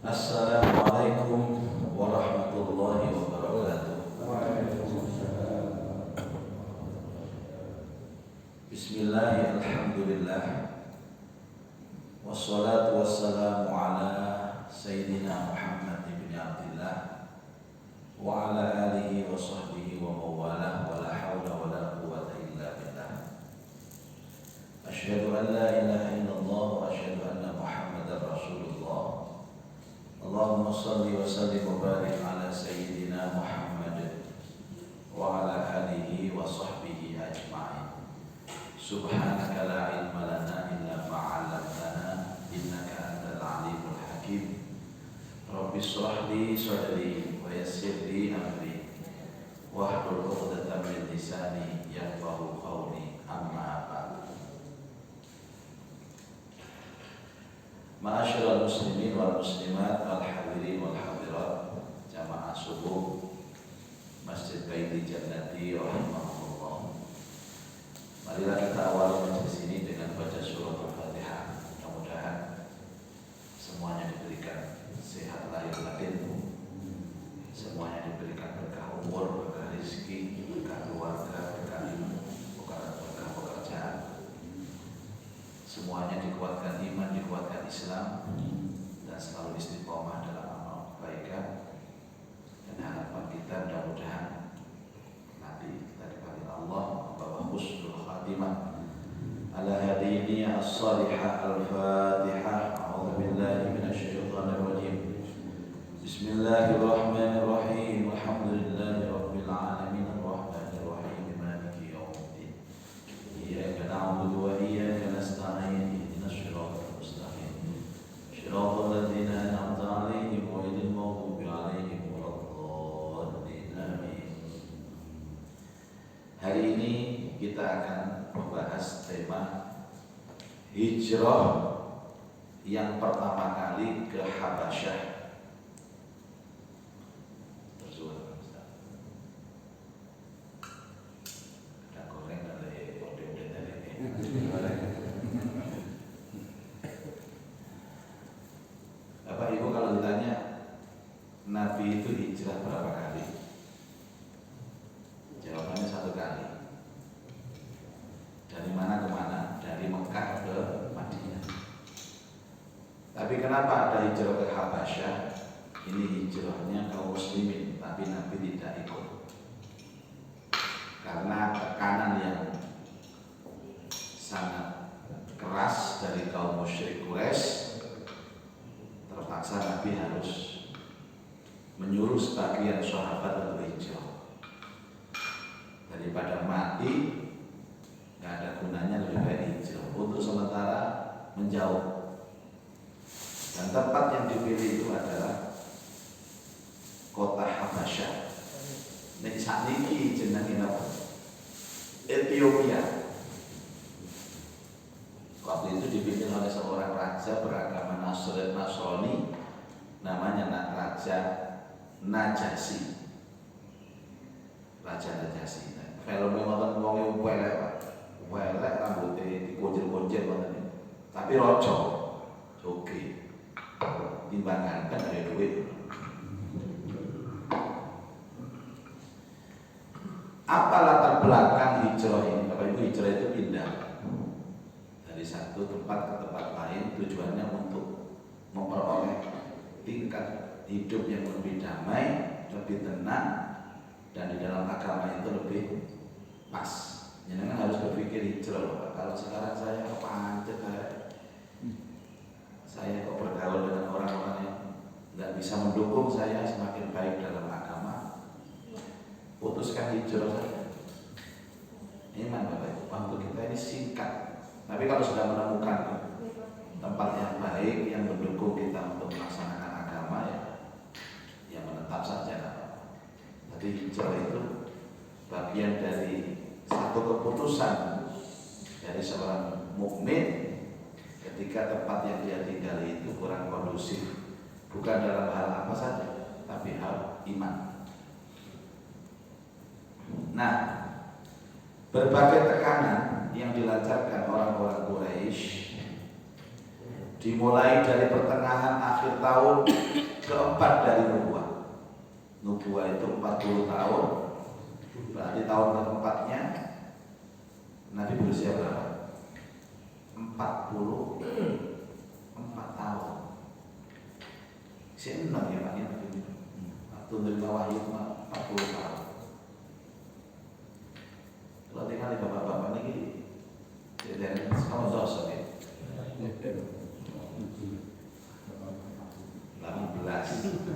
Assalamualaikum warahmatullahi wabarakatuh. Bismillah, alhamdulillah, wassalatu wassalamu ala Sayyidina Muhammad ibn Abdillah wa ala alihi wa sahbihi wa mawalah wa la hawla wa la quwwata illa billah. Asyhadu an la ilaha illallah wa asyhadu anna Muhammadar Rasulullah. Allahumma salli wa sallim wa barik ala Sayyidina Muhammad wa ala alihi wa sahbihi ajma'in. Subhanaka la ilma lana illa ma 'allamtana innaka antal alimul hakim. Rabbi shrah li sadri wa yassir li amri wahlul 'uqdatam min lisani yafqahu qawli. Amma ba'd. Ma'asyiral muslimin wal muslimat wal hadirin wal hadirat jamaah subuh Masjid Baiti Jannati rahimahullah. Marilah kita awali majelis ini dengan baca surah Al-Fatihah. Mudah-mudahan semuanya diberikan sehat lahir batin, semuanya diberikan berkah umur, berkah rezeki, berkah keluarga, berkah iman, berkah pekerjaan. Semuanya dikuatkan iman, dikuatkan Islam, dan selalu istiqomah dalam amal kebaikan. Dan harapan kita mudah-mudahan nanti kita dipanggil Allah membawa husnul khatimah. Ala hadhihi as-salihah al-Fatihah. A'udzu billahi minasyaitonir rajim. Bismillahirrahmanirrahim. Alhamdulillahi rabbil alamin arrahmanir rahim maliki yaumiddin. Iyyaka na'budu wa iyyaka nasta'in. Ihdinas siratal mustaqim. Shiratal ladzina an'amta 'alaihim ghairil maghdubi 'alaihim waladdallin. Amin. Hari ini kita akan membahas tema hijrah yang pertama kali ke Habasyah. Bapak Ibu, kalau ditanya Nabi itu hijrah berapa kali? Jawabannya 1 kali. Dari mana ke mana? Dari Mekah ke Madinah. Tapi kenapa ada hijrah ke Habasyah? Ini hijrahnya kaum muslimin, tapi Nabi tidak ikut. Karena tekanan yang sangat keras dari kaum musyrik Quraisy, terpaksa Nabi harus menyuruh sebagian sahabat untuk hijrah. Daripada mati, nggak ada gunanya, lebih baik hijrah untuk sementara menjauh. Dan tempat yang dipilih itu adalah kota Habasyah. Nek sakniki jenenge napa? Ethiopia. Waktu itu dipimpin oleh seorang raja beragama Nasrani, namanya Raja Najasyi. Raja Najasyi. Filmnya ngoten wonge welek, Pak. Welek rambutnya dikuncir-kuncir ngoten. Tapi raja. Oke. Timbangan kan ada duit. Apa latar belakang hijrah ini? Bapak Ibu, hijrah itu pindah dari satu tempat ke tempat lain, tujuannya untuk memperoleh tingkat hidup yang lebih damai, lebih tenang, dan di dalam agama itu lebih pas. Jangan harus berpikir hijrah, Pak. Kalau sekarang saya kepancet, saya kok bergaul dengan orang-orang yang nggak bisa mendukung saya semakin baik dalam agama, putuskan hijrah saja. Iman Bapak Ibu, waktu kita ini singkat. Tapi kalau sudah menemukan tempat yang baik yang mendukung kita untuk melaksanakan agama, ya menetap saja. Jadi hijrah itu bagian dari satu keputusan dari seorang mukmin ketika tempat yang dia tinggali itu kurang kondusif, bukan dalam hal apa saja, tapi hal iman. Nah, berbagai tekanan yang dilancarkan orang-orang Quraisy dimulai dari pertengahan akhir tahun keempat dari nubuah. Nubuah itu 40 tahun, berarti tahun keempatnya Nabi berusia berapa? 44 tahun. Saya enam ya Pak ya, waktu menerima wahyu 40 tahun. Kalau tinggal di bapak-bapak ini, jadi kamu dosa ya. 18.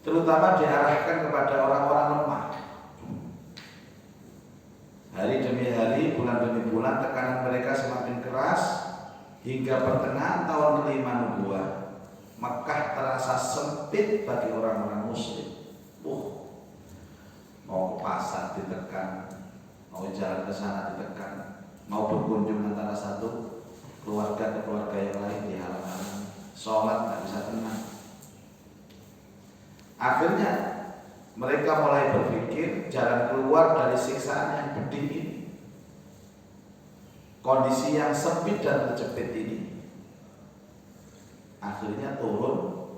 Terutama diarahkan kepada orang-orang lemah. Hari demi hari, bulan demi bulan, tekanan mereka semakin keras hingga pertengahan tahun kelima nubuah. Makkah terasa sempit bagi orang-orang muslim. Mau ke pasar ditekan, mau jalan ke sana ditekan, mau berkunjung antara satu keluarga ke keluarga yang lain dihalang-halang, sholat nggak bisa tenang. Akhirnya mereka mulai berpikir jalan keluar dari siksaan yang pedih ini, kondisi yang sempit dan terjepit ini. Akhirnya turun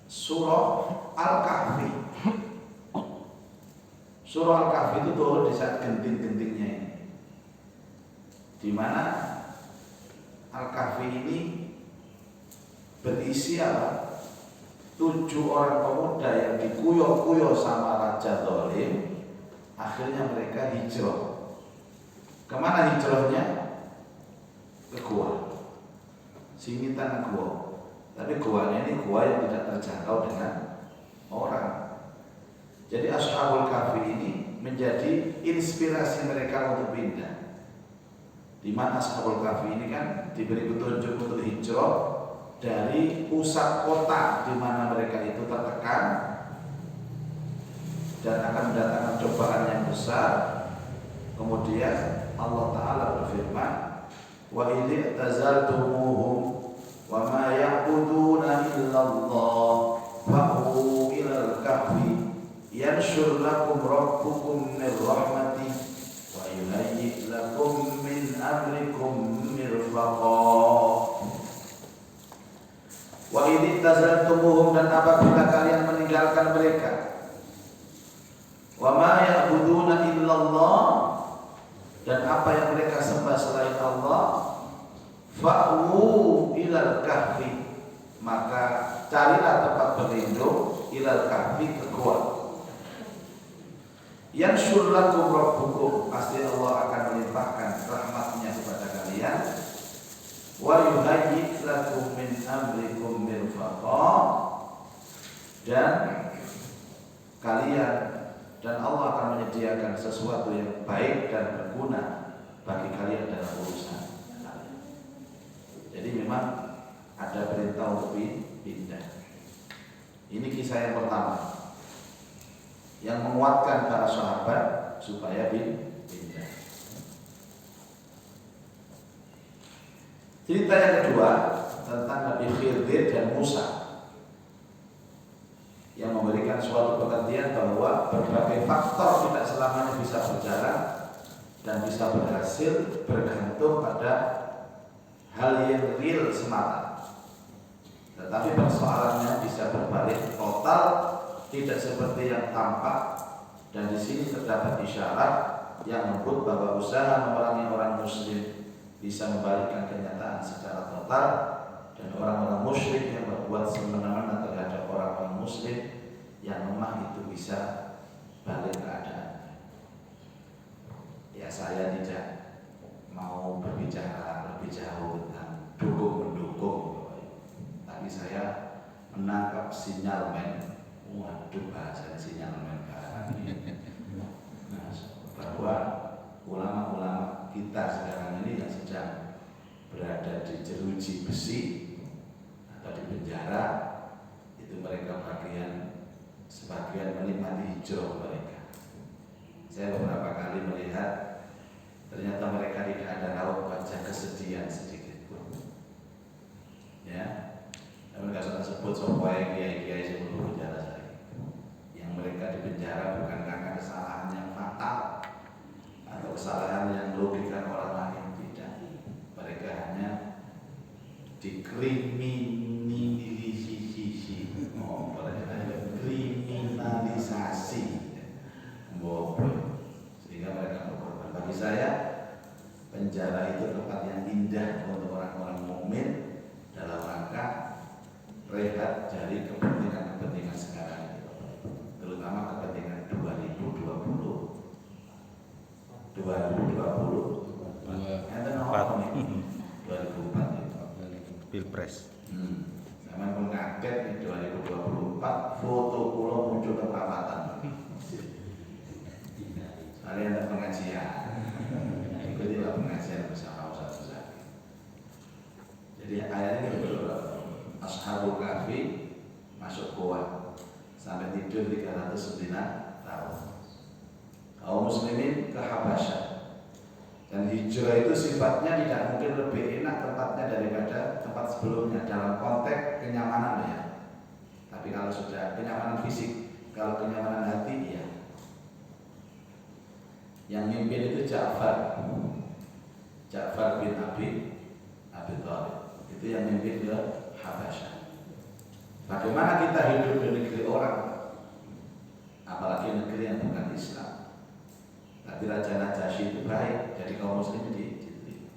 surah Al-Kahfi. Surah Al-Kahfi itu turun di saat genting-gentingnya ini, di mana Al-Kahfi ini berisi apa? 7 orang pemuda yang dikuyok-kuyok sama Raja Zalim. Akhirnya mereka hijrah. Kemana hijrahnya? Ke gua, singitan gua. Tapi guanya ini gua yang tidak terjangkau dengan orang. Jadi Ashabul Kahfi ini menjadi inspirasi mereka untuk pindah. Di mana Ashabul Kahfi ini kan diberi petunjuk untuk hijrah dari pusat kota di mana mereka itu tertekan dan akan mendatangkan cobaan yang besar. Kemudian Allah Ta'ala berfirman, wa idh tazaltumuhum wa ma ya'buduna illallah fa'u ilal kahfi yanshur lakum rabbukum min rahmati wa yuhayyi lakum min amrikum mirfaqa. Wa idh tazaltumuhum, dan apabila kalian meninggalkan mereka, wa ma ya'buduna illallah, dan apa yang mereka sembah selain Allah, fa'u ilal kahfi, maka carilah tempat berlindung, ilal kahfi, ke gua. Yanshur lakum rabbukum, pasti Allah akan melimpahkan rahmatnya kepada kalian. Wa yuhayyi lakum min amrikum mirfaqa, dan kalian dan Allah akan menyediakan sesuatu yang baik dan berguna bagi kalian dalam urusan kalian. Jadi memang ada perintah untuk pindah. Ini kisah yang pertama yang menguatkan para sahabat supaya pindah. Cerita yang kedua tentang Nabi Khidir dan Musa, yang memberikan suatu pengertian bahwa berbagai faktor tidak selamanya bisa berjalan dan bisa berhasil bergantung pada hal yang real semata. Tetapi persoalannya bisa berbalik total, tidak seperti yang tampak. Dan di sini terdapat isyarat yang menyebut bahwa usaha memerangi orang muslim bisa membalikkan kenyataan secara total, dan orang-orang musyrik yang berbuat semena-mena terhadap orang-orang muslim yang lemah itu bisa balik keadaan. Ya, saya tidak mau berbicara lebih jauh tentang dukung-mendukung, tapi saya menangkap sinyalmen. Waduh, bahasa sinyalmen bahwa ulama-ulama kita sekarang ini yang sedang berada di jeruji besi atau di penjara, itu mereka sebagian menikmati hijrah mereka. Saya beberapa kali melihat ternyata mereka tidak ada raut wajah kesedihan sedikit pun. Ya, namun kalau saya sebut supaya kiai-kiai sebelum penjara saya, yang mereka di penjara bukan karena kesalahan yang fatal atau kesalahan yang merugikan orang lain, tidak. Mereka dikriminalisasi, kriminalisasi, sehingga mereka berkorban. Bagi saya, penjara itu tempat yang indah untuk orang-orang mukmin dalam rangka rehat dari kepentingan sekarang ini, terutama kepentingan 2020 Pilpres. Zaman pun kaget di 2024 foto pulau muncul ke perapatan. Kalian ada pengajian, ikutilah pengajian bersama Ustaz Ustaz. Jadi ayatnya betul, Ashabul Kahfi masuk goa sampai tidur 309 tahun. Kaum muslimin ke Habasyah, dan hijrah itu sifatnya tidak mungkin lebih enak tempatnya daripada tempat sebelumnya dalam konteks kenyamanan ya. Tapi kalau sudah kenyamanan fisik, kalau kenyamanan hati ya. Yang mimpin itu Ja'far bin Abi Thalib. Itu yang mimpin ke Habasyah. Bagaimana kita hidup di negeri orang, apalagi negeri yang bukan Islam. Tapi Raja Najasyi itu baik, jadi kaum muslim diterima.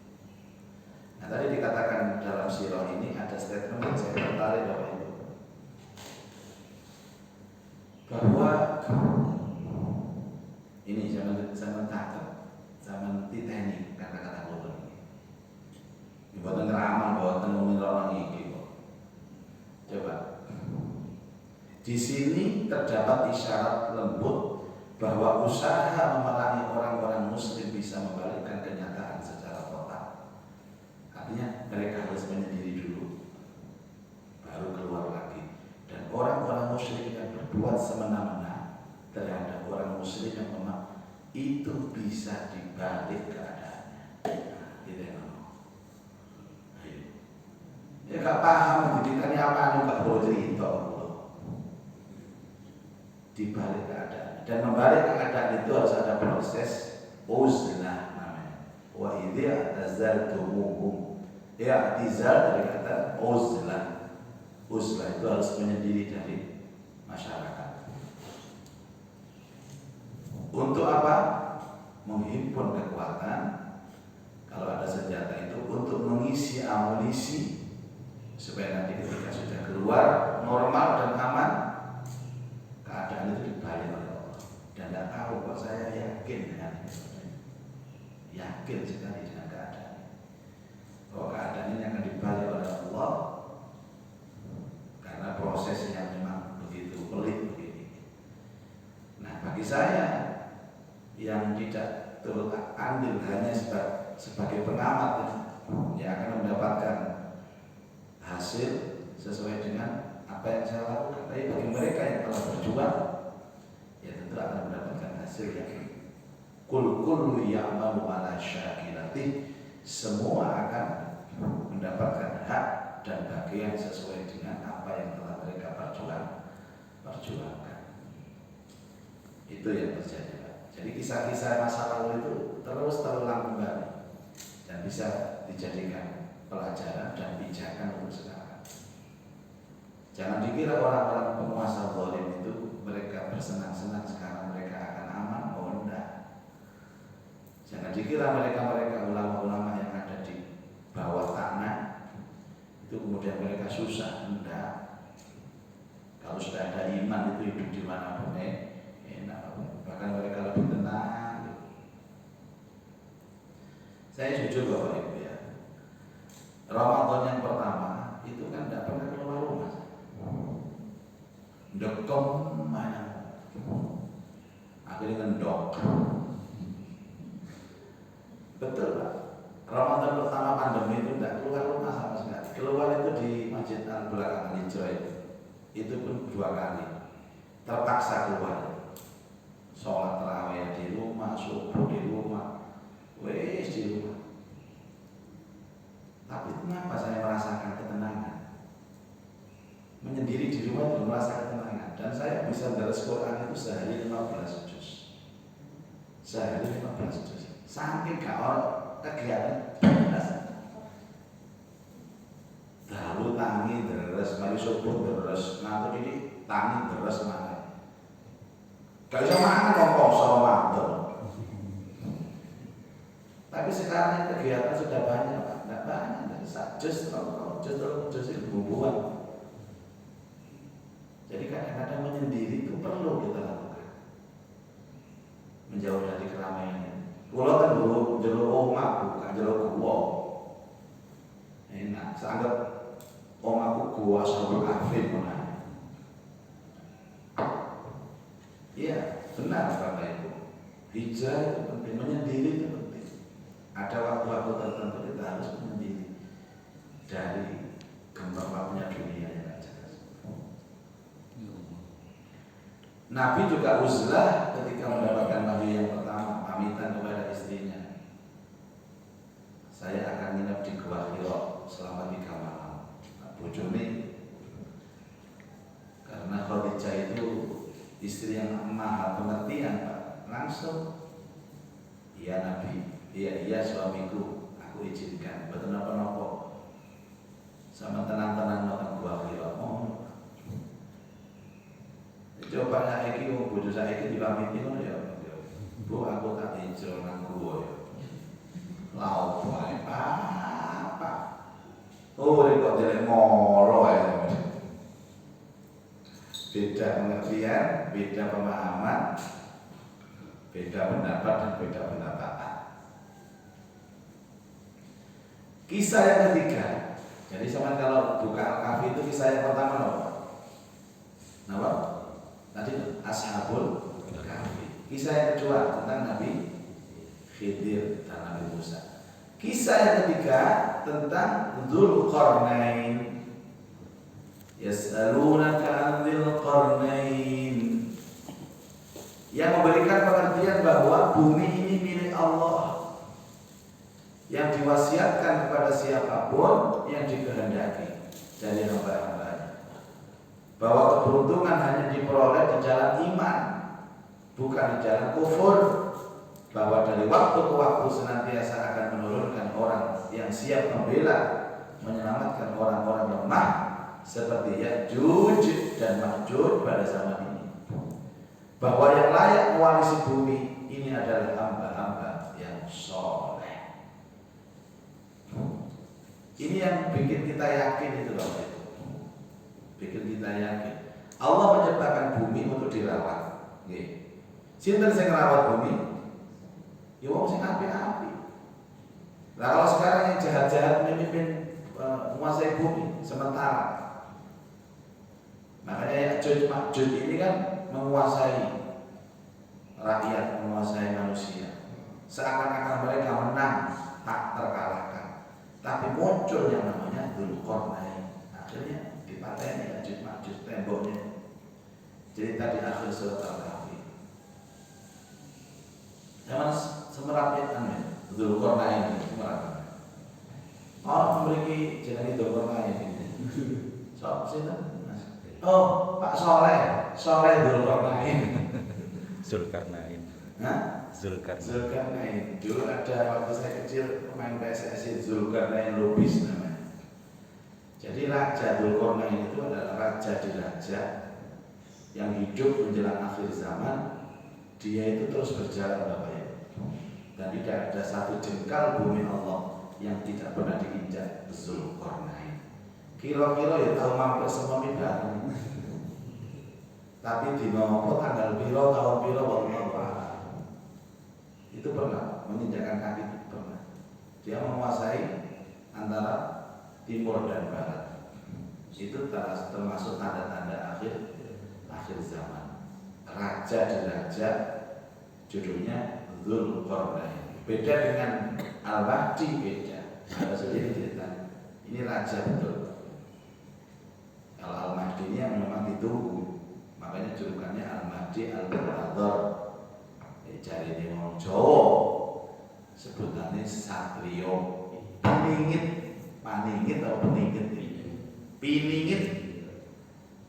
Nah tadi dikatakan dalam sirah ini ada statement yang saya tertarik Bapak Ibu, bahwa ini zaman takut, zaman Titanic, kata-kata bodoh ini. Dibuat ngeramal bahwa tenung orang ini. Coba. Di sini terdapat isyarat lembut bahwa usaha memerangi orang-orang muslim bisa membalikkan kenyataan secara total. Artinya mereka harus menyendiri dulu, baru keluar lagi. Dan orang-orang muslim yang berbuat semena-mena terhadap orang muslim yang lemah itu bisa dibalik keadaannya. Gitu ya. Ya gak paham didikannya apa nih Pak Bro cerita dibalik keadaan. Dan membalik keadaan itu harus ada proses uzlah namanya. Wa idza tazaltumuhum. Ya, i'tizal dari kata uzlah. Uzlah itu harus menyendiri dari masyarakat. Untuk apa? Menghimpun kekuatan. Kalau ada senjata itu untuk mengisi amunisi supaya nanti ketika sudah keluar normal dan aman, keadaan itu dibalik oleh Allah. Dan tidak tahu kok, saya yakin dengan ini, yakin sekali dengan keadaan bahwa keadaan ini akan dibalik oleh Allah karena proses yang memang begitu pelik begini. Nah bagi saya yang tidak turut andil hanya sebagai pengamat yang akan mendapatkan hasil sesuai dengan apa yang saya lakukan. Tapi bagi mereka yang telah berjuang, ya tentu akan mendapatkan hasil yang kullu ya'malu ala syakilati, semua akan mendapatkan hak dan bagian sesuai dengan apa yang telah mereka perjuangkan. Itu yang terjadi, Pak. Jadi kisah-kisah masa lalu itu terus terulang kembali dan bisa dijadikan pelajaran dan pijakan untuk sekarang. Jangan dikira orang-orang penguasa zalim itu mereka bersenang-senang sekarang mereka akan aman. Oh enggak. Jangan dikira mereka ulama-ulama yang ada di bawah tanah itu kemudian mereka susah. Enggak. Kalau sudah ada iman itu hidup di mana pun enak. Bahkan mereka lebih tenang. Saya jujur Bapak Ibu ya, Ramadan yang pertama itu kan tidak pernah keluar rumah. Dekom mana? Akhirnya ngendok. Betul Pak. Ramadan pertama pandemi itu tidak keluar rumah sama sekali. Keluar itu di Masjid Al-Belakang Hijrah itu pun 2 kali. Terpaksa keluar. Sholat tarawih di rumah, subuh di rumah, wes di rumah. Tapi kenapa saya merasakan ketenangan? Menyendiri di rumah itu merasa ketenangan. Dan saya bisa baca Quran itu sehari 15 juz. Sehari 15 juz. Saking gak orang kegiatan. subuh terus, nanti ini tangi terus mana. Gak bisa mana kok poso Ramadan. Tapi sekarang kegiatan sudah banyak, Pak. Tidak banyak, justru bubuan. Jadi kadang-kadang menyendiri itu perlu kita lakukan. Menjauh dari keramaian. Pulau kan dulu jalur omah bukan jalur gua. Enak, seanggap omahku gua sama kafe mana. Iya, benar Bapak Ibu. Hijrah itu penting, menyendiri itu penting. Ada waktu-waktu tertentu kita harus menyendiri dari gembang-gembangnya dunia yang tidak jelas. Nabi juga uzlah ketika mendapatkan wahyu yang pertama, pamitan kepada istrinya. Saya akan nginep di Gua Hira selama 3 malam. Nah, bojone karena Khadijah itu istri yang maha pengertian, Pak. Langsung, iya Nabi, iya suamiku, aku izinkan. Betul apa-apa. Sama tenang-tenang nonton Gua Hira. Coba saiki wong bojo saiki dipamiti ngono ya. Bu aku tak hijrah nang gua ya. Lah opo ae apa? Oh kok delek molo ae. Beda pengertian, beda pemahaman, beda pendapat dan beda pendapatan. Kisah yang ketiga. Jadi sama kalau buka Al-Kahfi itu kisah yang pertama apa? Napa? Tadi Ashabul Kahfi. Kisah yang kedua tentang Nabi Khidir dan Nabi Musa. Kisah yang ketiga tentang Dzulqarnain. Yas'alunaka 'anil qarnain. Yang memberikan pengertian bahwa bumi ini milik Allah, yang diwasiatkan kepada siapapun yang dikehendaki dari hamba-hambanya. Bahwa keberuntungan hanya diperoleh di jalan iman, bukan di jalan kufur. Bahwa dari waktu ke waktu senantiasa akan menurunkan orang yang siap membela, menyelamatkan orang-orang lemah seperti Ya'juj dan Ma'juj pada zaman ini. Bahwa yang layak mewarisi bumi ini adalah hamba-hamba yang soleh. Ini yang bikin kita yakin itu loh. Bikin kita yakin Allah menciptakan bumi untuk dirawat. Nggih. Sinten sing ngrawat bumi? Ya wong sing apik-apik. Lah kalau sekarang yang jahat-jahat memimpin menguasai bumi sementara. Makanya Ya'juj Ma'juj ini kan menguasai rakyat, menguasai manusia. Seakan-akan mereka menang, tak terkalahkan. Tapi muncul yang namanya Dzulqarnain. Akhirnya dipateni Ya'juj Ma'juj temboknya. Cerita di akhir surat Al-Kahfi. Zaman semerapnya Dzulqarnain ini semerap. Oh, memiliki jenenge Dzulqarnain ini. Soal sinten? Oh, Pak Soleh Dzulqarnain. Zulkarnain. Hah? Zulkarnain. Dulu ada waktu saya kecil pemain PSSI Zulkarnain Lubis namanya. Jadi Raja Dzulqarnain itu adalah raja di raja yang hidup menjelang akhir zaman. Dia itu terus berjalan Bapak Ibu. Dan tidak ada satu jengkal bumi Allah yang tidak pernah diinjak Dzulqarnain. Kira-kira ya tahu mampir semua bareng. Tapi di nopo tanggal piro tahun piro wallahu a'lam. Itu pernah menginjakkan kaki itu pernah. Dia menguasai antara timur dan barat. Itu termasuk tanda-tanda akhir zaman. Raja di raja, judulnya Dzulqarnain. Beda dengan Al-Mahdi, beda. Ada sendiri ceritanya. Ini raja betul. Kalau Al-Mahdi ini yang memang ditunggu, makanya julukannya Al-Mahdi Al-Muntadzar. Cari ini wong Jawa, sebutannya Satrio. Paningit atau peningit ini? Piningit,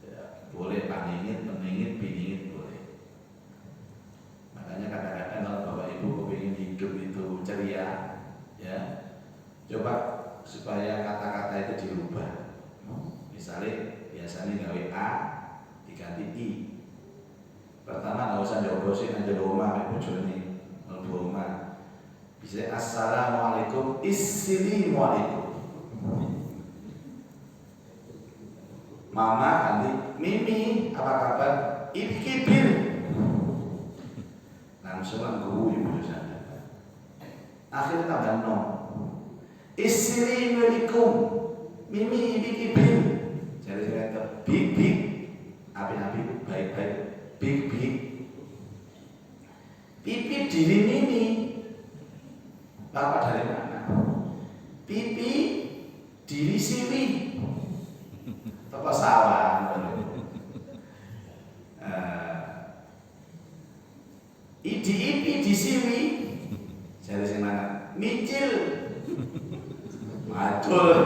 ya, boleh paningit, peningit, piningit boleh. Makanya kadang-kadang kalau Bapak Ibu kepingin hidup itu ceria, ya, coba supaya kata-kata itu dirubah. Misalnya biasanya gawe A diganti I. Pertama nggak usah jawab sih aja rumah kayak bojone mlebu omah. Bisa assalamualaikum assalamualaikum. Mama ganti Mimi apa kabar? Iki bir. Langsung guru ibu sana. Akhirnya tambah no. Assalamualaikum. Mimi iki bir. Jadi saya kata big api baik-baik big pipi diri Mimi. Bapak dari mana? Pipi diri Siwi. Toko sawah. Ipi di Siwi. Jadi sing mana? Micil. Macul.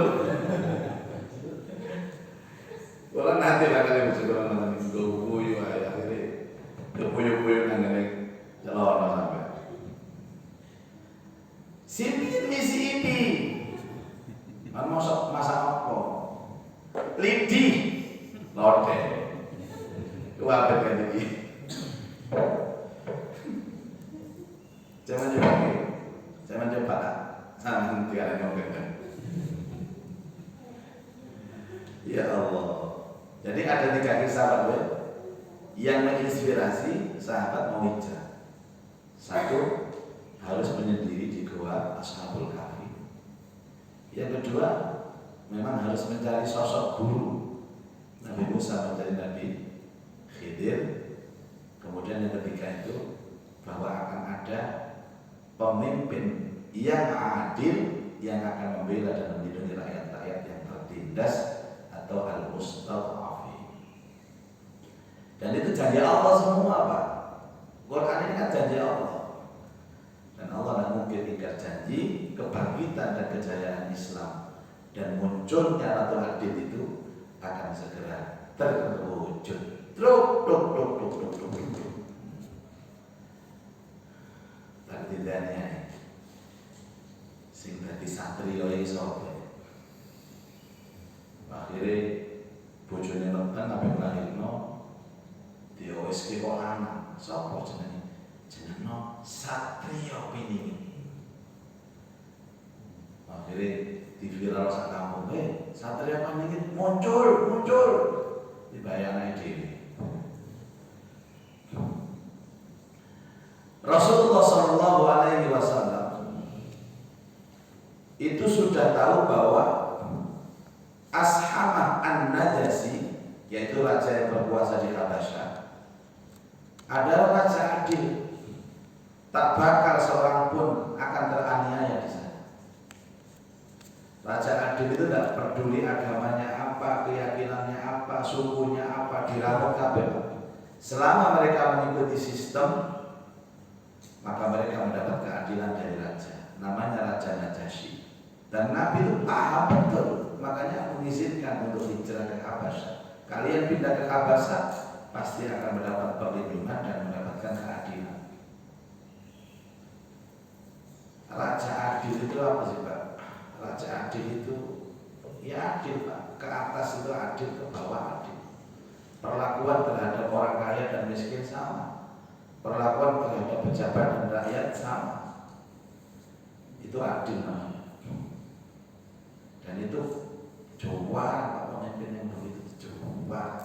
Orang nanti bakal ibu sekolah nanti gobuyu akhirnya gobuyu nanti celor sampai. Sipi misi ipi. Masak apa? Lidi, lode. Itu apa kan ini? Jangan coba tak. Sama tiada nyobek. Ya Allah. Jadi ada 3 kisah Pak yang menginspirasi sahabat mau hijrah. 1, harus menyendiri di gua Ashabul Kahfi. Yang kedua, memang harus mencari sosok guru. Nabi Musa mencari Nabi Khidir. Kemudian yang ketiga itu bahwa akan ada pemimpin yang adil yang akan membela dan melindungi rakyat-rakyat yang tertindas atau al-mustad'afin. Dan itu janji Allah semua Pak. Quran ini kan janji Allah. Dan Allah tidak mungkin ingkar janji kebangkitan dan kejayaan Islam dan munculnya Rasul Adil itu akan segera terwujud. Truk. Tandindannya sing dadi santri yo iso. Akhirnya bojone nonton sampai melahirno dia wis ki kok anak sapa jenenge Satrio Piningin. Akhirnya di viral sak kampung Satrio Piningin muncul dibayangane dhewe. Rasulullah Shallallahu Alaihi Wasallam itu sudah tahu bahwa Ashamah An-Najasi, yaitu raja yang berkuasa di Habasyah, adalah raja adil. Tak bakal seorang pun akan teraniaya di sana. Raja adil itu tidak peduli agamanya apa, keyakinannya apa, sukunya apa, dirawat kabeh. Selama mereka mengikuti sistem, maka mereka mendapat keadilan dari raja. Namanya Raja Najasyi. Dan Nabi itu paham betul, makanya mengizinkan untuk hijrah ke Habasyah. Kalian pindah ke Habasyah pasti akan mendapat perlindungan dan mendapatkan keadilan. Raja adil itu apa sih Pak? Raja adil itu ya adil Pak. Ke atas itu adil, ke bawah adil. Perlakuan terhadap orang kaya dan miskin sama. Perlakuan terhadap pejabat dan rakyat sama. Itu adil namanya. Dan itu juara pemimpin yang begitu juara.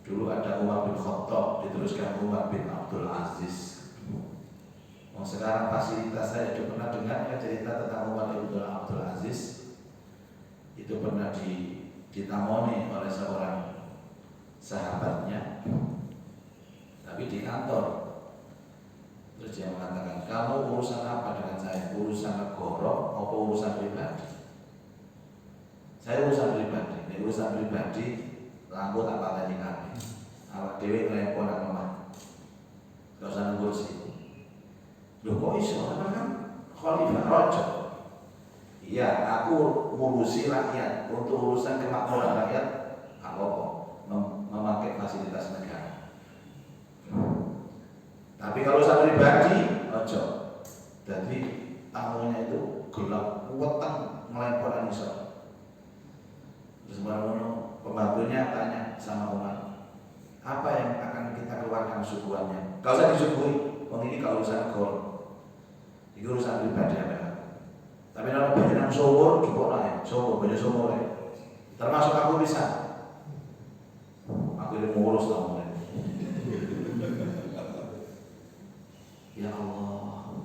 Dulu ada Umar bin Khattab, diteruskan Umar bin Abdul Aziz. Sekarang fasilitas saya itu pernah dengar cerita tentang Umar bin Abdul Aziz. Itu pernah ditamoni oleh seorang sahabatnya, tapi di kantor. Terus dia mengatakan, kamu urusan apa dengan saya? Urusan negara atau urusan pribadi? Saya urusan pribadi. Ini urusan pribadi, lampu tak pateni kabeh. Awak dhewe ngrepot nang omah. Gak usah ngurusi. Loh kok iso? Kan khalifah raja. Iya, aku ngurusi rakyat. Untuk urusan kemakmuran rakyat, apa-apa memakai fasilitas negara. Tapi kalau urusan pribadi, ojo. Jadi tamunya itu gelap, weteng, meleporan iso. Terus pembantunya tanya sama Umar, apa yang akan kita keluarkan suguhannya? Gak usah disuguhi, ini kalau urusan gol, ini urusan pribadi apa? Tapi kalau banyak yang sumur, cukup lah, sumur, banyak sumur ya. Termasuk aku bisa. Aku ini ngurus lah. Ya Allah,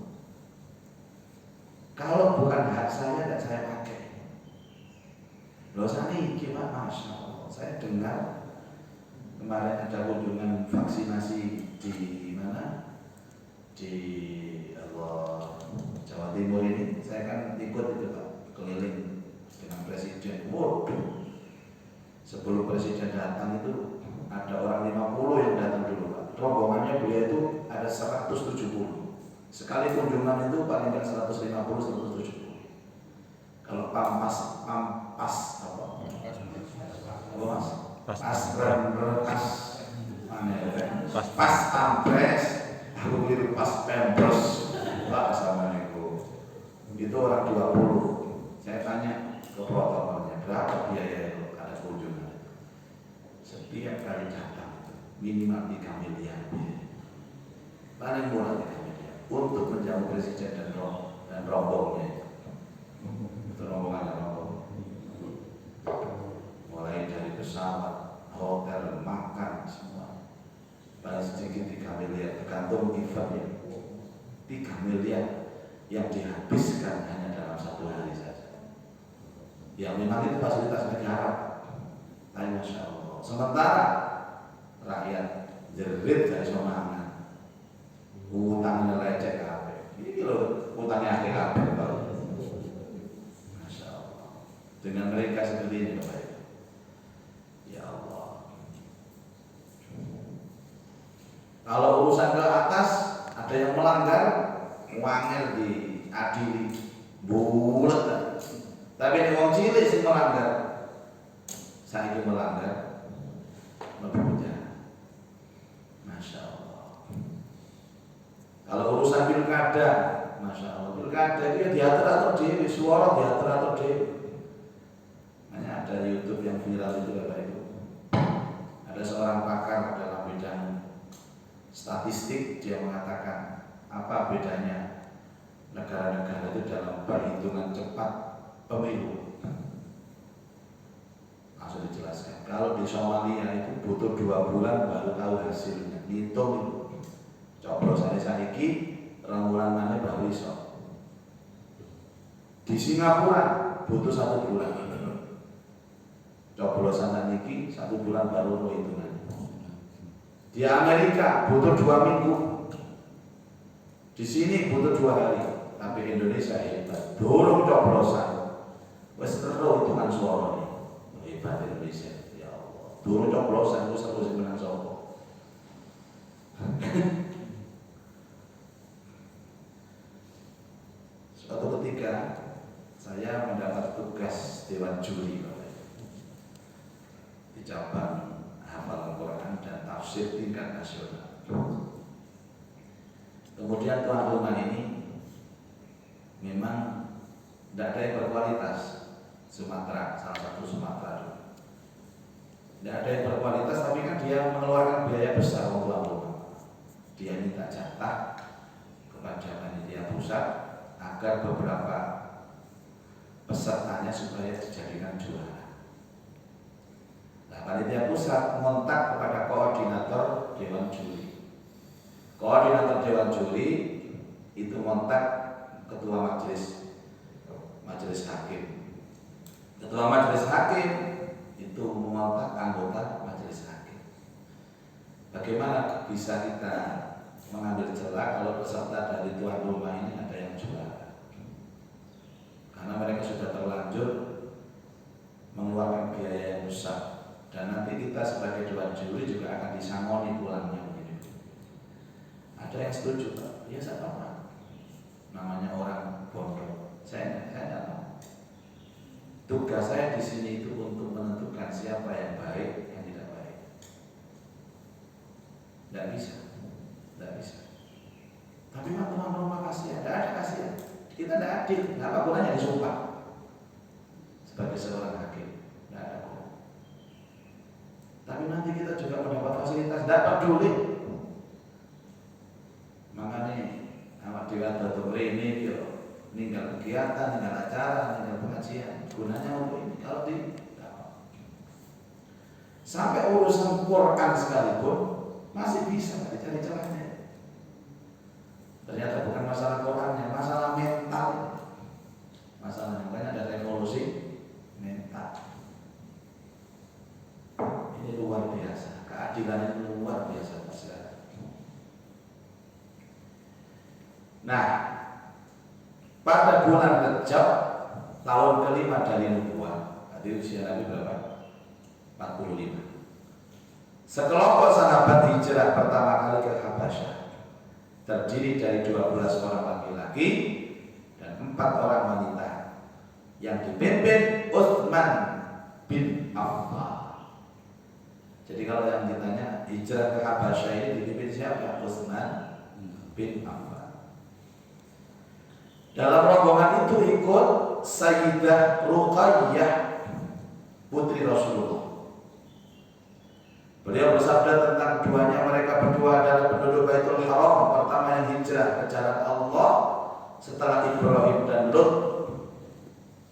kalau bukan hak saya, tidak saya pakai. Loh saya ini gimana? Masya Allah, saya dengar kemarin ada kunjungan vaksinasi di mana? Di Jawa Timur ini. Saya kan ikut itu Pak, keliling dengan Presiden. Waduh, sebelum Presiden datang itu ada orang 50 yang datang dulu Pak. Rombongannya beliau itu ada 170. Sekali kunjungan itu paling nggak 150-170. Kalau pampas apa? Mas? Pas pampres, aku keliru pas pempros. Pak Assalamualaikum. Itu orang 20. Saya tanya ke protokolnya, berapa biaya itu ada kunjungan? Setiap kali datang minimal 3 miliar. Paling murah 3 miliar untuk menjamu presiden dan rombongnya. Itu rombongan. Mulai dari pesawat, hotel, makan semua. Paling sedikit 3 miliar, tergantung eventnya. 3 miliar yang dihabiskan hanya dalam 1 hari saja. Ya memang itu fasilitas negara. Tapi Masya Allah. Sementara rakyat jerit dari semangat. Utangnya lecek kabeh. Ini loh utangnya kabeh. Masya Allah. Dengan mereka seperti ini Bapak. Ya Allah. Kalau urusan ke atas ada yang melanggar, wangel diadili, bulat. Tapi ini wong cilik sing melanggar. Saya melanggar, lebih penjara. Masya Allah. Kalau urusan pilkada, Masya Allah, pilkada itu diatur-atur dewi, suara diatur-atur dewi. Hanya ada YouTube yang viral itu Bapak Ibu. Ada seorang pakar dalam bidang statistik, dia mengatakan apa bedanya negara-negara itu dalam perhitungan cepat pemilu. Langsung dijelaskan. Kalau di Somalia itu butuh 2 bulan baru tahu hasilnya. Ngitung itu. Coblosannya saiki, 2 bulan mana baru iso. Di Singapura butuh 1 bulan. Coblosan niki 1 bulan baru hitungan. Di Amerika butuh 2 minggu. Di sini butuh 2 hari. Tapi Indonesia hebat. Dorong coblosan. Wes terus hitungan suara nih. Hebat Indonesia. Ya Allah. Dorong coblosan terus menang sopo. Suatu ketika saya mendapat tugas dewan juri di cabang hafalan Quran dan tafsir tingkat nasional. Kemudian tuan rumah ini memang tidak ada yang berkualitas. Sumatera, salah satu Sumatera. Tidak ada yang berkualitas, tapi kan dia mengeluarkan biaya besar untuk tuan rumah. Dia minta jatah kepada panitia pusat agar beberapa pesertanya supaya dijadikan juara. Panitia pusat mengontak kepada koordinator dewan juri. Koordinator dewan juri itu mengontak ketua majelis hakim. Ketua majelis hakim itu mengontak anggota majelis hakim. Bagaimana bisa kita mengambil celah kalau peserta dari tuan rumah ini ada yang juara? Karena mereka sudah terlanjur mengeluarkan biaya yang besar. Dan nanti kita sebagai dewan juri juga akan disangoni pulangnya begitu. Ada yang setuju Pak? Ya saya apa? Namanya orang bodoh. Saya tidak tahu. Tugas saya di sini itu untuk menentukan siapa yang baik, yang tidak baik. Tidak bisa. Tapi teman-teman kasihan, tidak ada kasihan. Kita tidak adil. Apa gunanya disumpah sebagai seorang hakim? Tidak ada gunanya. fasilitas, tidak peduli. Makanya awak dewa tutup ini yo ninggal kegiatan, ninggal acara, ninggal pengajian. Gunanya untuk ini kalau di sampai urusan Quran sekalipun masih bisa nggak dicari celahnya. Ternyata bukan masalah Qurannya, masalah mental. Masalahnya makanya ada revolusi mental. Ini luar biasa, keadilan ini luar biasa sekali. Nah, pada bulan Rajab tahun kelima dari nubuah, tadi usia Nabi berapa? 45. Sekelompok sahabat hijrah pertama kali ke Habasyah terdiri dari 12 orang laki-laki dan 4 orang wanita yang dipimpin Utsman bin Affan. Jadi kalau yang ditanya hijrah ke Habasyah ini dipimpin siapa? Utsman bin Affan. Dalam rombongan itu ikut Sayyidah Ruqayyah putri Rasulullah. Beliau bersabda tentang keduanya, mereka berdua adalah penduduk Baitul Haram pertama yang hijrah ke jalan Allah setelah Ibrahim dan Lut.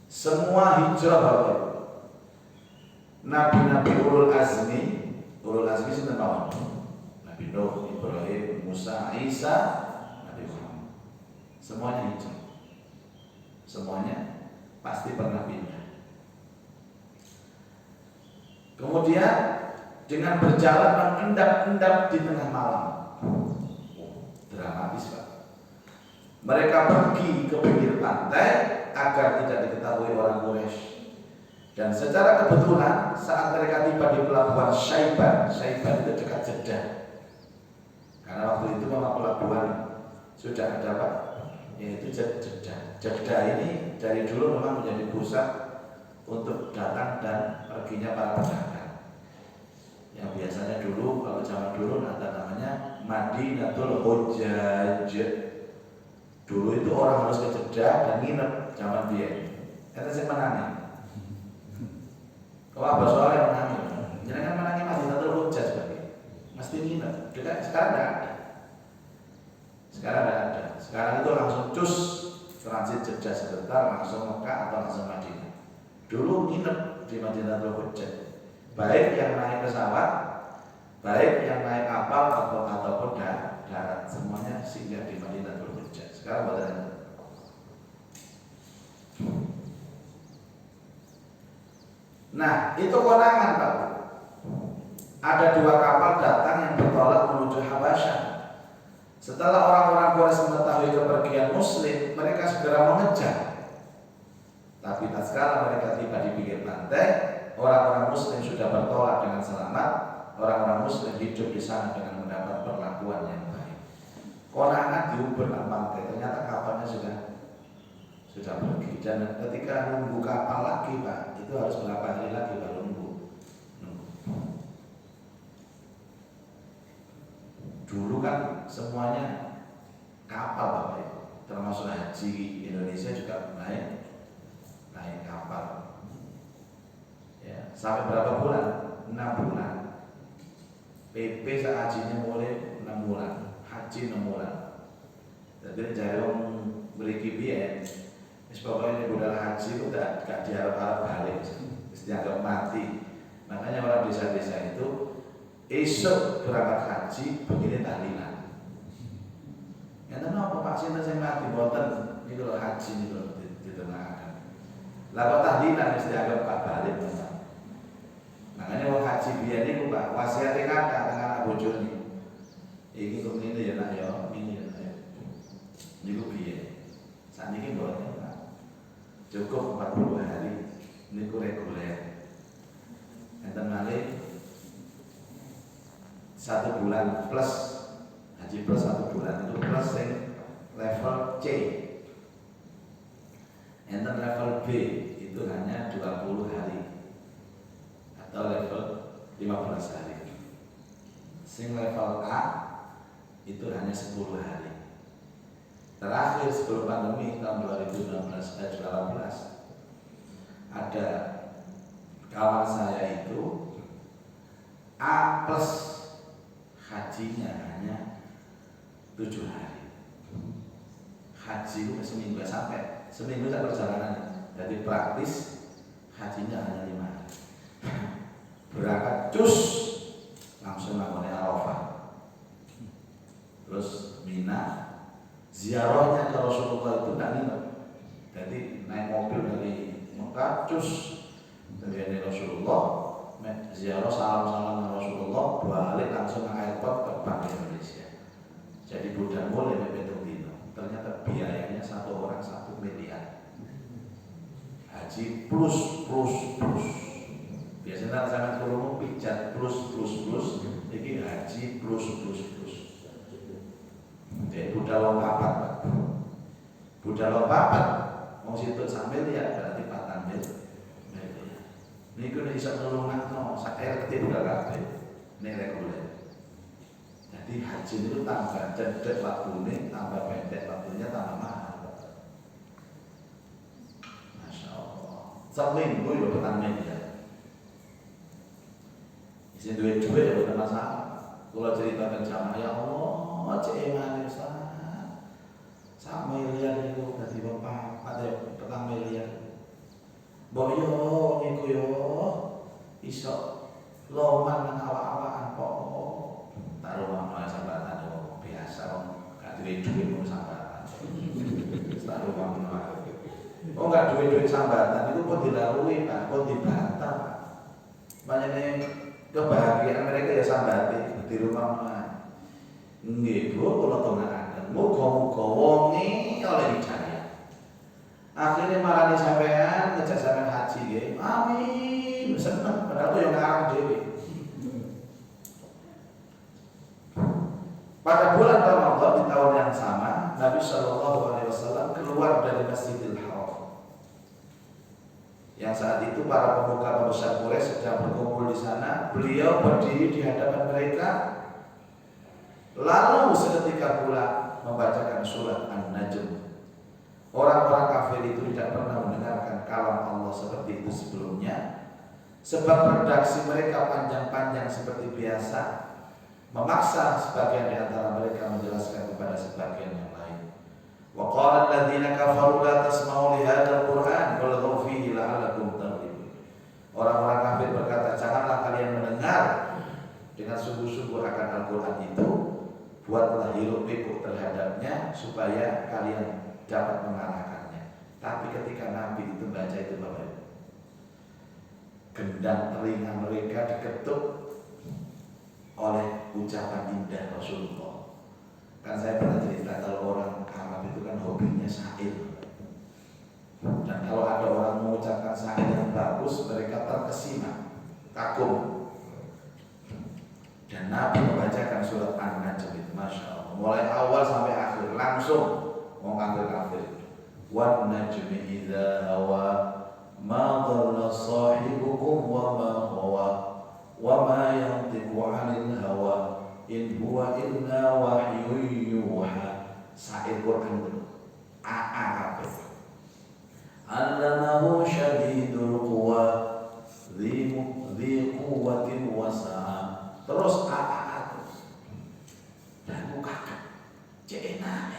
Semua hijrah balik. Nabi-nabi ulul azmi sinten mawon? Nabi Nuh, Ibrahim, Musa, Isa, Nabi Muhammad. Semuanya hijrah. Semuanya pasti pernah pindah. Kemudian dengan berjalan mengendap-endap di tengah malam. Dramatis Pak. Mereka pergi ke pinggir pantai agar tidak diketahui orang Quraisy. Dan secara kebetulan saat mereka tiba di pelabuhan Syaiban itu dekat Jeddah. Karena waktu itu memang pelabuhan sudah ada Pak, yaitu Jeddah. Jeddah ini dari dulu memang menjadi pusat untuk datang dan perginya para pedagang. Yang biasanya dulu kalau zaman dulu ada namanya Madinatul Hujjaj. Dulu itu orang harus ke Jeddah dan nginep zaman dia. Kata saya menangi. Kalau Abah Soleh menangi, jangan menangi Madinatul Hujjaj berarti. Mesti nginep. Sekarang tidak ada. Sekarang itu langsung cus transit Jeddah sebentar langsung Mekah atau langsung Madinah. Dulu nginep di Madinatul Hujjaj. Baik yang naik pesawat, baik yang naik kapal ataupun darat, semuanya singgah di Madinatul Hujjaj. Sekarang bagaimana? Nah, itu konangan Pak. Ada 2 kapal datang yang bertolak menuju Habasyah. Setelah orang-orang Quraisy mengetahui kepergian Muslim, mereka segera mengejar. Tapi tatkala mereka tiba di pinggir pantai, orang-orang Muslim sudah bertolak dengan selamat. Orang-orang Muslim hidup di sana dengan mendapat perlakuan yang baik. Konangan diuber ke pantai, ternyata kapalnya sudah pergi. Dan ketika nunggu kapal lagi Pak, itu harus berapa hari lagi baru nunggu. Dulu kan semuanya kapal Bapak Ibu, termasuk haji Indonesia juga naik kapal. Ya, sampai berapa bulan? 6 bulan. PP saat hajinya mulai 6 bulan, haji 6 bulan. Jadi jare wong mriki piye? Wis pokoke budal haji itu gak diharap-harap balik, wis dianggap mati. Makanya orang desa-desa itu esok berangkat haji begini tahlilan. Ya kenapa Pak Sinten sing mati boten niku lho haji niku ditengaken. Lah kok tahlilan wis dianggap Pak balik. Makanya wong haji biyen niku Pak wasiate kata teng anak bojone. Iki kok ngene ya nak ya, ngene ya. Niku piye? Sakniki mboten Pak. Cukup 40 hari niku reguler. Enten malih 1 bulan plus haji plus 1 bulan itu plus yang level C. Enten level B itu hanya 20 hari atau level 15 hari. Sing level A itu hanya 10 hari. Terakhir sebelum pandemi tahun 2018 ada kawan saya itu A plus hajinya hanya 7 hari. Haji itu seminggu sampai seminggu tak perjalanan. Jadi praktis hajinya hanya 5 hari. Berangkat cus langsung namanya Arafah. Terus Mina, ziarahnya ke Rasulullah itu tidak nginep. Jadi naik mobil dari Mekah cus dari Rasulullah, ziarah salam-salam Rasulullah, balik langsung ke airport terbang ke Indonesia. Jadi budak boleh betul dino. Ternyata biayanya satu orang 1 miliar. Haji plus. Biasanya zaman kurung pijat plus. Ini haji plus. Jadi budak lo papat, budak lo papat. Mau situ sambil ya berarti 4 miliar. Ini kena bisa nolongan no, saya ketik budak kafe. Ini reguler. Jadi haji itu tambah cedek waktunya, tambah pendek waktunya, tambah mahal. Masya Allah. Seminggu ya petang miliar. Isi duit ya bukan masalah. Kalau ceritakan jamaah ya Allah, ceman Ustaz. 1 miliar itu dari bapak ada petang miliar. Boyo niku yo iso loman nang awak-awakan kok. Tak rumah sambatan yo biasa wong gak duwe-duwe mung sambatan. Tak rumah. Oh gak duwe-duwe sambatan itu pun dilalui Pak, pun dibantah Pak. Makanya kebahagiaan mereka ya sambati di rumah. Nggih, Bro, kula tongakaken. Muga-muga wonge oleh hidayah. Akhirnya malah sampean ngejak sampean haji nggih. Amin. Seneng padahal yo ngarang dhewe. Pada bulan Ramadan di tahun yang sama, Nabi Shallallahu Alaihi Wasallam keluar dari Masjidil Haram. Yang saat itu para pemuka pembesar Quraisy sedang berkumpul di sana. Beliau berdiri di hadapan mereka, lalu seketika pula membacakan surat An-Najm. Orang-orang kafir itu tidak pernah mendengarkan kalam Allah seperti itu sebelumnya, sebab redaksi mereka panjang-panjang seperti biasa, memaksa sebagian di antara mereka menjelaskan kepada sebagian yang lain. Wa qala alladziina kafaru la tasma'u li hadzal qur'an walghaw fihi la'allakum taghlibun. Orang-orang kafir berkata, janganlah kalian mendengar dengan sungguh-sungguh akan Al-Qur'an itu, buatlah hiruk pikuk terhadapnya supaya kalian dapat mengalahkannya. Tapi ketika Nabi itu baca itu Bapak, gendang telinga mereka diketuk oleh ucapan indah Rasulullah. Kan saya pernah cerita kalau orang Arab itu kan hobinya syair. Dan kalau ada orang mengucapkan syair yang bagus, mereka terkesima, kagum. Dan Nabi membacakan surat An-Najm itu, Masya Allah, mulai awal sampai akhir langsung. Mau kafir. Wan najmi idza hawa ma dhalla sahibukum wa ma huwa wa ma yantiqu 'anil hawa in huwa illa wahyun yuha. Syair Quran itu apa? Allamahu syadidul quwa dhi quwwatin wasa'a. Terus dan bukakan cina.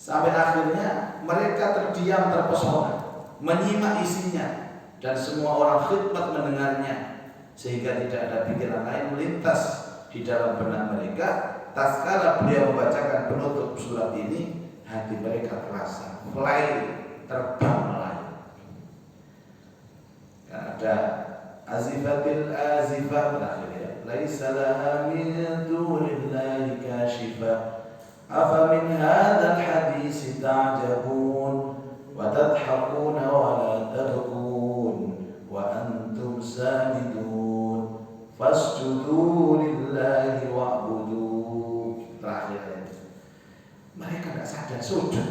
Sampai akhirnya mereka terdiam terpesona, menyimak isinya, dan semua orang khidmat mendengarnya, sehingga tidak ada pikiran lain melintas di dalam benak mereka. Tatkala beliau membacakan penutup surat ini, hati mereka terasa fly, terbang melayang. Ada azifatil azifah berakhir ya. Laisa laha min dunillahi kashifah. أفمن هذا الحديث تعجبون وتضحكون ولا تبكون وأنتم سامدون فاسجدوا لله واعبدوا. Terakhir mereka tidak sadar sujud,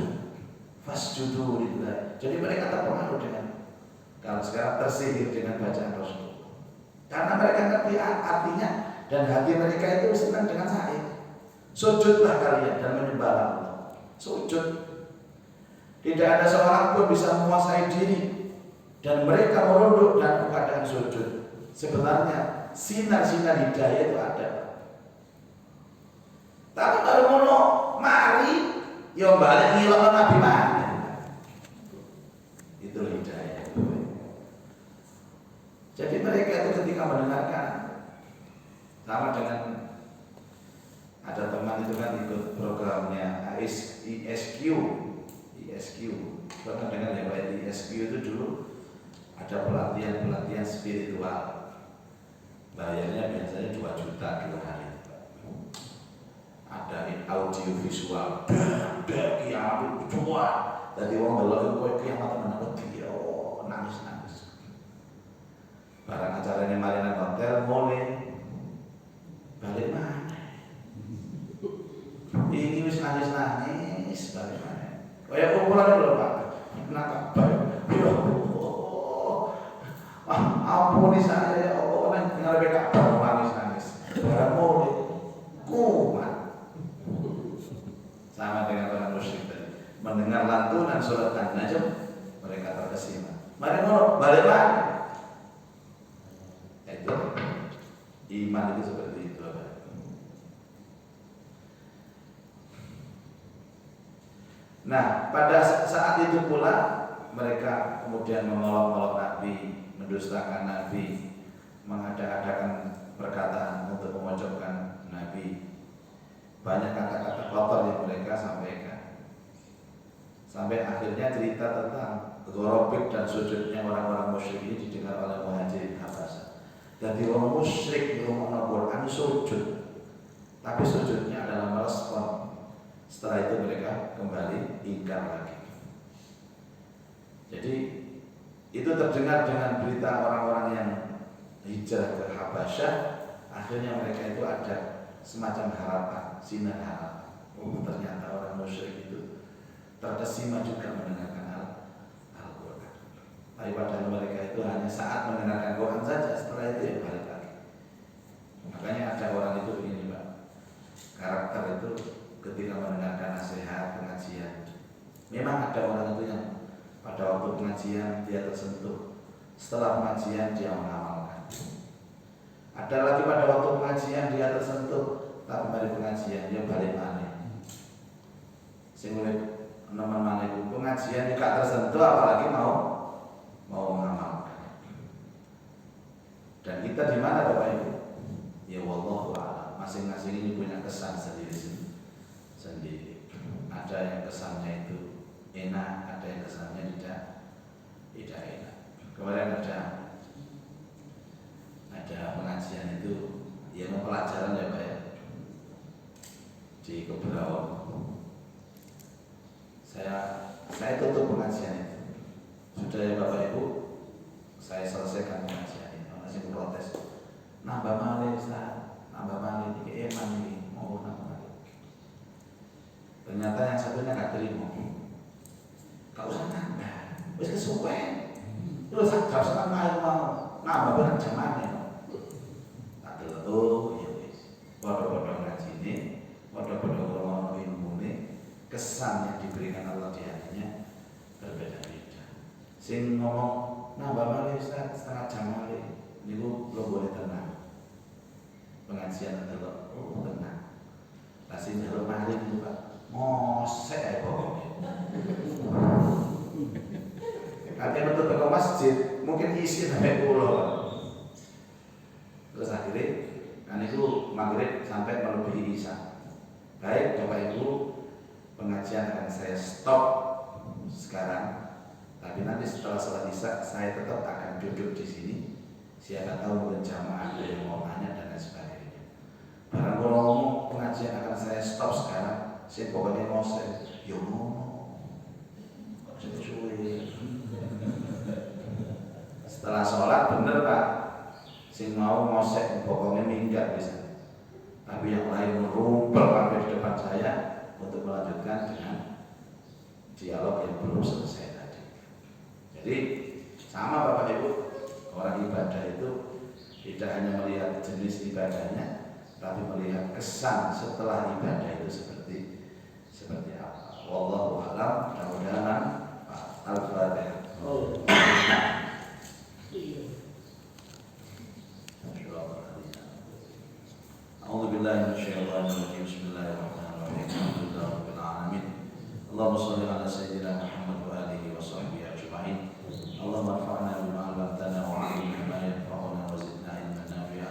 fasjudu lillah. Jadi mereka terpengaruh dengan, kalau sekarang tersihir dengan bacaan Rasul, karena mereka ngerti artinya dan hati mereka itu senang dengan syair. Sujudlah kalian dan menyembah Allah. Sujud. Tidak ada seorang pun bisa menguasai diri, dan mereka merunduk dalam keadaan sujud. Sebenarnya sinar-sinar hidayah itu ada. Tapi baru ngono mari yo balik ngilokno Nabi mana. Itu hidayah. Jadi mereka itu ketika mendengarkan, sama dengan ada teman itu kan ikut programnya ISQ. Pernah dengar ya Pak? ISQ itu dulu ada pelatihan spiritual. Bayarnya biasanya 2 juta 2 hari. Ada audio visual, kiamat itu semua. Jadi orang delok kowe kiamat tenan wedi nangis. Barang acaranya marinan hotel mulai balik mana? Ini wis nangis balik mana? Kayak kumpulan lho Pak. Kenapa Pak? Ya ampuni saya ya Allah, dengar BK nangis. Barang mulai kumat. Sama dengan orang musyrik tadi, mendengar lantunan surat An-Najm mereka terkesima. Mari ngono balik lagi. Itu iman itu seperti itu. Nah, pada saat itu pula mereka kemudian mengolok-olok Nabi, mendustakan Nabi, mengada-adakan perkataan untuk memojokkan Nabi. Banyak kata-kata kotor yang mereka sampaikan. Sampai akhirnya cerita tentang gorobik dan sujudnya orang-orang musyrik ini didengar oleh Muhajirin Habasyah. Jadi orang musyrik di rumah Al-Quran sujud, tapi sujudnya adalah merespon. Setelah itu mereka kembali ingkar lagi. Jadi itu terdengar dengan berita orang-orang yang hijrah ke Habasyah. Akhirnya mereka itu ada semacam harapan, sinar harapan. Ternyata orang musyrik itu terkesima juga mendengarkan Al-Quran. Tapi padahal mereka itu hanya saat mendengarkan Quran saja, setelah itu ya balik lagi. Makanya ada orang itu begini Pak, karakter itu ketika mendengarkan nasihat, pengajian, memang ada orang itu yang pada waktu pengajian dia tersentuh, setelah pengajian dia mengamalkan. Ada lagi pada waktu pengajian dia tersentuh, tapi dari pengajian dia balik balik. Sehingga teman mana itu pengajian juga tersentuh, apalagi mau mengamalkan. Dan kita di mana Bapak Ibu? Ya wallahu a'lam. Masing-masing ini punya kesan sendiri. Ada yang kesannya itu enak, ada yang kesannya tidak enak. Kemarin ada pengajian itu, ya pelajaran ya Pak ya, di Keberau. Saya tutup pengajian itu. Sudah ya Bapak Ibu, saya selesaikan pengajian itu. Masih protes. Nambah malih Ustaz, nambah malih ini eman ini, mau nambah malih. Ternyata yang satunya gak terima. Gak usah nambah, wis kesuwen. Terus gak usah nambah bener jamane. Tak delok ya wis. Padha-padha ngajine, padha-padha ngrungokno ilmune, kesan yang diberikan Allah di hatinya berbeda-beda. Sing ngomong nambah malih Ustaz setengah jam malih niku lo boleh tenang. Pengajian delok tenang. Kasih njaluk malih niku Pak. Mosek pokoknya. Nanti untuk ke masjid mungkin isi sampai pulau. Terus akhirnya kan itu maghrib sampai melebihi isya. Baik Bapak Ibu, pengajian akan saya stop sekarang. Tapi nanti setelah sholat isya saya tetap akan duduk di sini. Siapa tahu mungkin jamaah ada yang mau tanya dan lain sebagainya. Barang ngomong pengajian akan saya stop sekarang. Saya pokoknya mau saya, yo setelah sholat bener Pak, sing mau ngosek pokoknya minggat bisa. Tapi yang lain merumpel sampai di depan saya untuk melanjutkan dengan dialog yang belum selesai tadi. Jadi sama Bapak Ibu, orang ibadah itu tidak hanya melihat jenis ibadahnya, tapi melihat kesan setelah ibadah itu seperti apa. Wallahu a'lam. Mudah-mudahan Al-Fatihah. Allahumma shalli ala sayyidina Muhammad wa alihi wa sahbihi ajma'in. Allahumma anfa'na bima 'allamtana wa 'allimna ma yanfa'una wa zidna ilman nafi'a.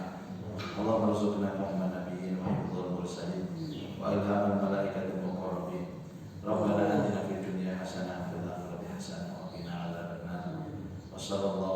Allahumma arzuqna fahma nabiyyin wa hifdzal mursalin wa ilhamal malaikatil muqarrabin. Rabbana atina fid dunya hasanah wa fil akhirati hasanah wa qina adzabannar. Wassallallahu